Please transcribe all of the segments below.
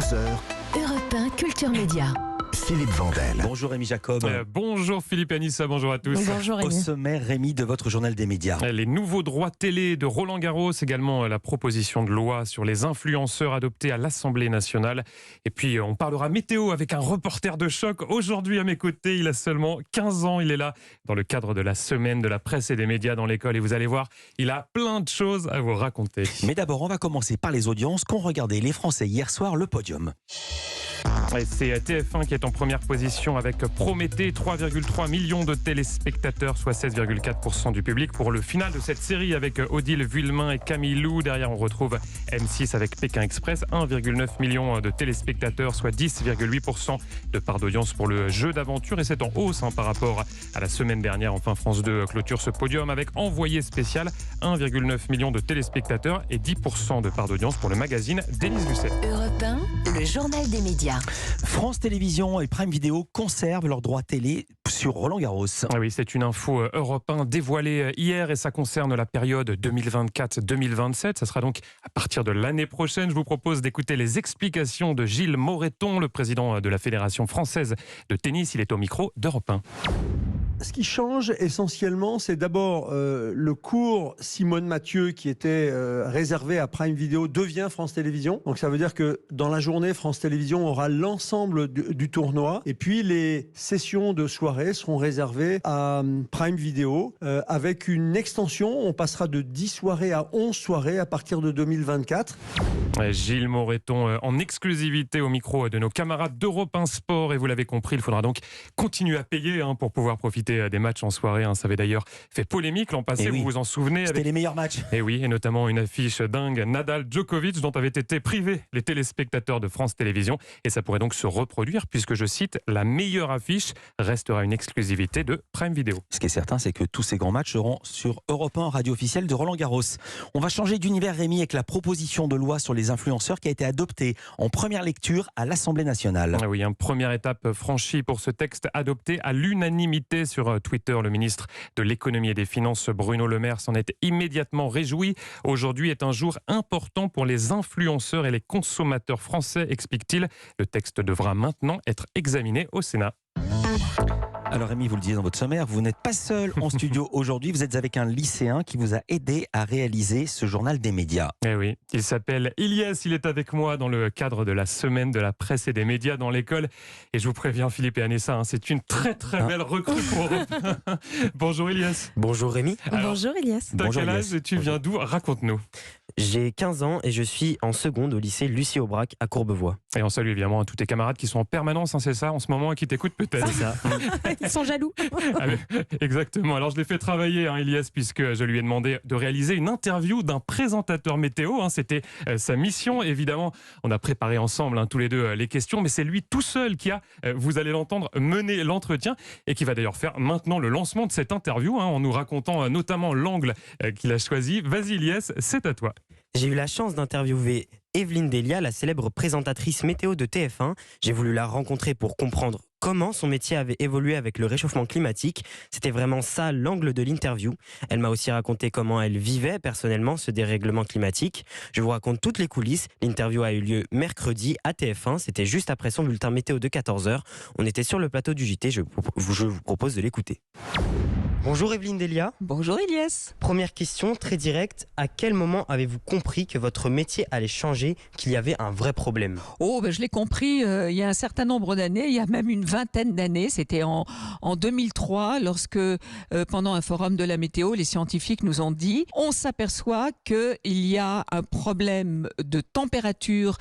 11h, Europe 1 Culture Média. Philippe Vandel. Bonjour Rémi Jacob. Bonjour Philippe et Anissa, bonjour à tous. Bonjour Au Rémi. sommaire, Rémi, de votre journal des médias. Les nouveaux droits télé de Roland Garros, également la proposition de loi sur les influenceurs adoptée à l'Assemblée nationale. Et puis on parlera météo avec un reporter de choc. Aujourd'hui à mes côtés, il a seulement 15 ans. Il est là dans le cadre de la semaine de la presse et des médias dans l'école. Et vous allez voir, il a plein de choses à vous raconter. Mais d'abord, on va commencer par les audiences qu'ont regardé les Français hier soir le podium. Et c'est TF1 qui est en première position avec Prométhée, 3,3 millions de téléspectateurs, soit 16,4% du public pour le final de cette série avec Odile Vuillemin et Camille Lou. Derrière, on retrouve M6 avec Pékin Express, 1,9 million de téléspectateurs, soit 10,8% de part d'audience pour le jeu d'aventure. Et c'est en hausse par rapport à la semaine dernière. Enfin, France 2 clôture ce podium avec Envoyé spécial, 1,9 million de téléspectateurs et 10% de part d'audience pour le magazine Denise Lucet. Europe 1, le journal des médias. France Télévisions et Prime Video conservent leurs droits télé sur Roland Garros. Ah oui, c'est une info Europe 1 dévoilée hier et ça concerne la période 2024-2027. Ça sera donc à partir de l'année prochaine. Je vous propose d'écouter les explications de Gilles Moreton, le président de la Fédération française de tennis. Il est au micro d'Europe 1. Ce qui change essentiellement, c'est d'abord le cours Simone Mathieu qui était réservé à Prime Video devient France Télévisions. Donc ça veut dire que dans la journée, France Télévisions aura l'ensemble du tournoi. Et puis les sessions de soirée seront réservées à Prime Video avec une extension. On passera de 10 soirées à 11 soirées à partir de 2024. Gilles Moreton en exclusivité au micro de nos camarades d'Europe 1 Sport. Et vous l'avez compris, il faudra donc continuer à payer pour pouvoir profiter des matchs en soirée. Ça avait d'ailleurs fait polémique l'an passé, oui. vous vous en souvenez. C'était les meilleurs matchs. Et oui, et notamment une affiche dingue, Nadal-Djokovic, dont avaient été privés les téléspectateurs de France Télévisions. Et ça pourrait donc se reproduire, puisque, je cite, la meilleure affiche restera une exclusivité de Prime Video. Ce qui est certain, c'est que tous ces grands matchs seront sur Europe 1, radio officielle de Roland Garros. On va changer d'univers, Rémi, avec la proposition de loi sur les influenceurs qui a été adoptée en première lecture à l'Assemblée nationale. Ah oui, une première étape franchie pour ce texte adopté à l'unanimité sur Twitter. Le ministre de l'économie et des finances, Bruno Le Maire, s'en est immédiatement réjoui. Aujourd'hui est un jour important pour les influenceurs et les consommateurs français, explique-t-il. Le texte devra maintenant être examiné au Sénat. Alors Rémi, vous le disiez dans votre sommaire, vous n'êtes pas seul en studio aujourd'hui, vous êtes avec un lycéen qui vous a aidé à réaliser ce journal des médias. Eh oui, il s'appelle Ilyes, il est avec moi dans le cadre de la semaine de la presse et des médias dans l'école. Et je vous préviens Philippe et Anessa, c'est une très belle recrue pour Europe 1. Bonjour Ilyes. Bonjour Rémi. Bonjour Elias. T'as Bonjour, quel âge Ilyes. et tu viens d'où? Raconte-nous. J'ai 15 ans et je suis en seconde au lycée Lucie Aubrac à Courbevoie. Et on salue évidemment tous tes camarades qui sont en permanence, c'est ça, en ce moment, et qui t'écoutent peut-être. C'est ça. Ils sont jaloux. Allez, exactement. Alors je l'ai fait travailler, Ilyes, puisque je lui ai demandé de réaliser une interview d'un présentateur météo. C'était sa mission. Évidemment, on a préparé ensemble tous les deux les questions, mais c'est lui tout seul qui a, vous allez l'entendre, mené l'entretien et qui va d'ailleurs faire maintenant le lancement de cette interview en nous racontant notamment l'angle qu'il a choisi. Vas-y Ilyes, c'est à toi. J'ai eu la chance d'interviewer Evelyne Delia, la célèbre présentatrice météo de TF1. J'ai voulu la rencontrer pour comprendre comment son métier avait évolué avec le réchauffement climatique. C'était vraiment ça l'angle de l'interview. Elle m'a aussi raconté comment elle vivait personnellement ce dérèglement climatique. Je vous raconte toutes les coulisses. L'interview a eu lieu mercredi à TF1. C'était juste après son bulletin météo de 14h. On était sur le plateau du JT. Je vous propose de l'écouter. Bonjour Evelyne Delia. Bonjour Ilyes. Première question très directe. À quel moment avez-vous compris que votre métier allait changer, qu'il y avait un vrai problème? Je l'ai compris il y a un certain nombre d'années, il y a même une vingtaine d'années. C'était en 2003 lorsque, pendant un forum de la météo, les scientifiques nous ont dit on s'aperçoit qu'il y a un problème de température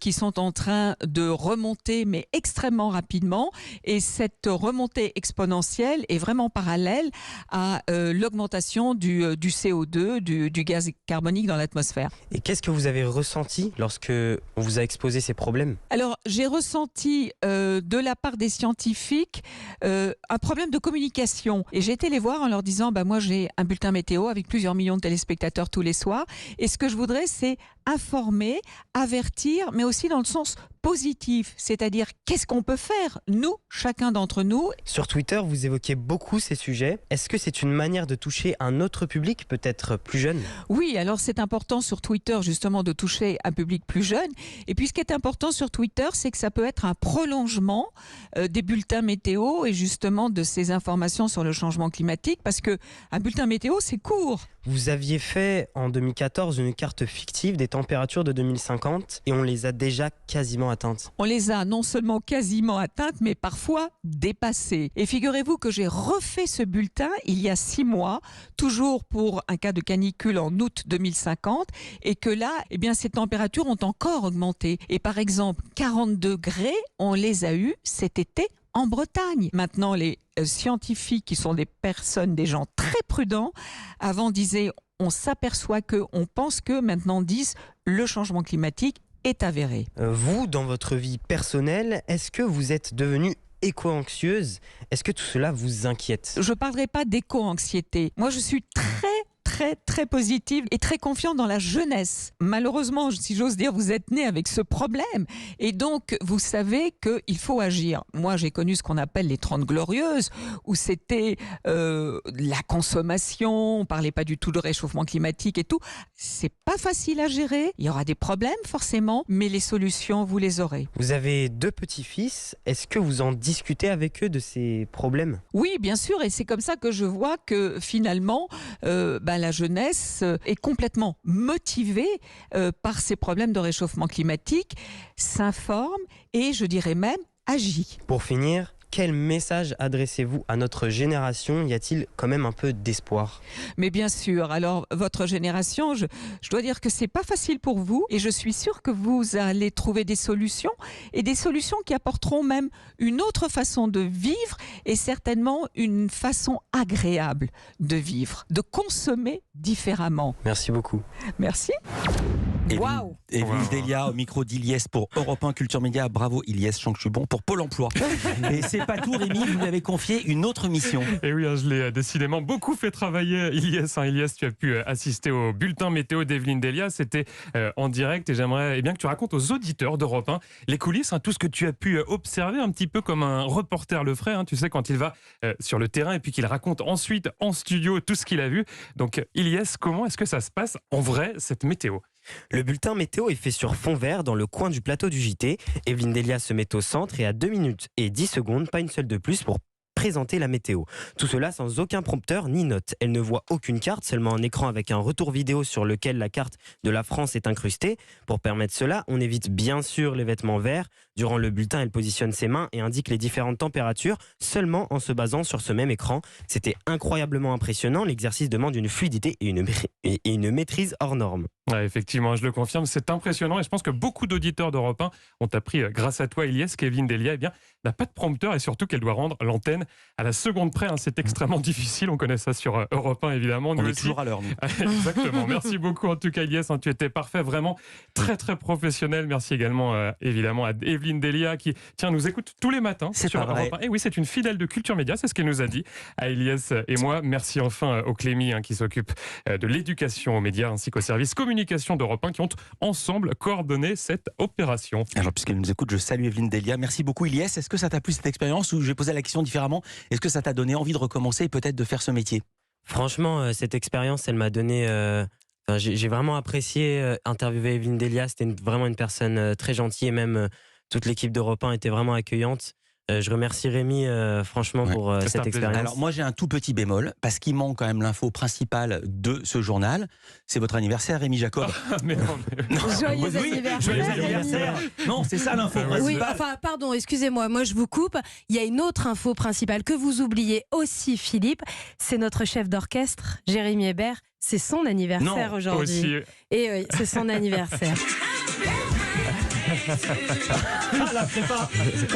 qui sont en train de remonter, mais extrêmement rapidement. Et cette remontée exponentielle est vraiment parallèle à l'augmentation du CO2, du gaz carbonique dans l'atmosphère. Et qu'est-ce que vous avez ressenti lorsque on vous a exposé ces problèmes? Alors, j'ai ressenti de la part des scientifiques un problème de communication. Et j'ai été les voir en leur disant, moi j'ai un bulletin météo avec plusieurs millions de téléspectateurs tous les soirs. Et ce que je voudrais, c'est informer, avertir, mais aussi dans le sens positif, c'est-à-dire qu'est-ce qu'on peut faire, nous, chacun d'entre nous. Sur Twitter, vous évoquez beaucoup ces sujets. Est-ce que c'est une manière de toucher un autre public, peut-être plus jeune ? Oui, alors c'est important sur Twitter justement de toucher un public plus jeune. Et puis ce qui est important sur Twitter, c'est que ça peut être un prolongement des bulletins météo et justement de ces informations sur le changement climatique, parce que un bulletin météo, c'est court. Vous aviez fait en 2014 une carte fictive des températures de 2050 et on les a déjà quasiment atteintes. On les a non seulement quasiment atteintes, mais parfois dépassées. Et figurez-vous que j'ai refait ce bulletin il y a 6 mois, toujours pour un cas de canicule en août 2050, et que là, eh bien, ces températures ont encore augmenté. Et par exemple, 40 degrés, on les a eus cet été en Bretagne. Maintenant, les scientifiques, qui sont des personnes, des gens très prudents, avant disaient, on s'aperçoit que, on pense que, maintenant disent, le changement climatique est avéré. Vous, dans votre vie personnelle, est-ce que vous êtes devenue éco-anxieuse ? Est-ce que tout cela vous inquiète ? Je ne parlerai pas d'éco-anxiété. Moi, je suis très positive et très confiante dans la jeunesse. Malheureusement, si j'ose dire, vous êtes né avec ce problème et donc vous savez qu'il faut agir. Moi, j'ai connu ce qu'on appelle les 30 glorieuses, où c'était la consommation, on parlait pas du tout de réchauffement climatique et tout. C'est pas facile à gérer, il y aura des problèmes forcément, mais les solutions, vous les aurez. Vous avez 2 petits-fils, est-ce que vous en discutez avec eux de ces problèmes ? Oui, bien sûr, et c'est comme ça que je vois que finalement, la jeunesse est complètement motivée par ces problèmes de réchauffement climatique, s'informe et je dirais même agit. Pour finir, quel message adressez-vous à notre génération ? Y a-t-il quand même un peu d'espoir ? Mais bien sûr, alors votre génération, je dois dire que c'est pas facile pour vous et je suis sûre que vous allez trouver des solutions et des solutions qui apporteront même une autre façon de vivre et certainement une façon agréable de vivre, de consommer différemment. Merci beaucoup. Merci. Waouh. Evelyne Delia au micro d'Iliès pour Europe 1 Culture Média. Bravo Iliès, je sens que je suis bon pour Pôle emploi. Et c'est pas tout Rémi, vous lui avez confié une autre mission. Et oui, je l'ai décidément beaucoup fait travailler Iliès. Iliès, tu as pu assister au bulletin météo d'Evelyne Delia. C'était en direct et j'aimerais bien que tu racontes aux auditeurs d'Europe 1 les coulisses, tout ce que tu as pu observer un petit peu comme un reporter le ferait. Tu sais, quand il va sur le terrain et puis qu'il raconte ensuite en studio tout ce qu'il a vu. Donc Iliès, comment est-ce que ça se passe en vrai cette météo ? Le bulletin météo est fait sur fond vert dans le coin du plateau du JT. Evelyne Delia se met au centre et à 2 minutes et 10 secondes, pas une seule de plus pour présenter la météo. Tout cela sans aucun prompteur ni note. Elle ne voit aucune carte, seulement un écran avec un retour vidéo sur lequel la carte de la France est incrustée. Pour permettre cela, on évite bien sûr les vêtements verts. Durant le bulletin, elle positionne ses mains et indique les différentes températures seulement en se basant sur ce même écran. C'était incroyablement impressionnant. L'exercice demande une fluidité et une maîtrise hors norme. Ouais, effectivement, je le confirme, c'est impressionnant et je pense que beaucoup d'auditeurs d'Europe 1 ont appris grâce à toi, Iliès, qu'Evelyne Delia n'a pas de prompteur et surtout qu'elle doit rendre l'antenne à la seconde près. C'est extrêmement difficile, on connaît ça sur Europe 1 évidemment. On est toujours à l'heure, nous. Exactement, merci beaucoup en tout cas Iliès, tu étais parfait, vraiment très professionnel. Merci également évidemment à Evelyne Delia qui nous écoute tous les matins sur Europe 1. Et oui, c'est une fidèle de Culture Média, c'est ce qu'elle nous a dit à Iliès et moi. Merci enfin au Clémy qui s'occupe de l'éducation aux médias ainsi qu'au service communication d'Europe 1 qui ont ensemble coordonné cette opération. Alors puisqu'elle nous écoute, je salue Evelyne Delia. Merci beaucoup Iliès. Est-ce que ça t'a plu cette expérience ou je vais poser la question différemment? Est-ce que ça t'a donné envie de recommencer et peut-être de faire ce métier? Franchement, cette expérience, elle m'a donné... j'ai vraiment apprécié interviewer Evelyne Delia. C'était vraiment une personne très gentille et même toute l'équipe d'Europe 1 était vraiment accueillante. Je remercie Rémi franchement pour cette expérience. Alors moi j'ai un tout petit bémol parce qu'il manque quand même l'info principale de ce journal. C'est votre anniversaire Rémi Jacob. Mais non. Joyeux anniversaire. Joyeux anniversaire. Non, c'est ça l'info principale. Oui, enfin pardon, excusez-moi, moi je vous coupe. Il y a une autre info principale que vous oubliez aussi Philippe, c'est notre chef d'orchestre Jérémy Hébert. C'est son anniversaire aujourd'hui. Et oui, c'est son anniversaire. La prépa,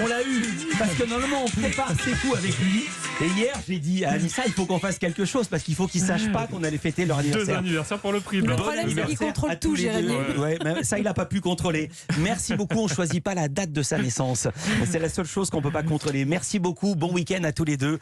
on l'a eu parce que normalement on prépare ses coups avec lui et hier j'ai dit à Anissa il faut qu'on fasse quelque chose parce qu'il faut qu'ils sachent pas qu'on allait fêter leur anniversaire. 2 anniversaires pour le prix. Le problème c'est qu'il contrôle tout Jérémy. Ouais, mais ça il a pas pu contrôler. Merci beaucoup, on choisit pas la date de sa naissance. C'est la seule chose qu'on peut pas contrôler. Merci beaucoup, bon week-end à tous les deux.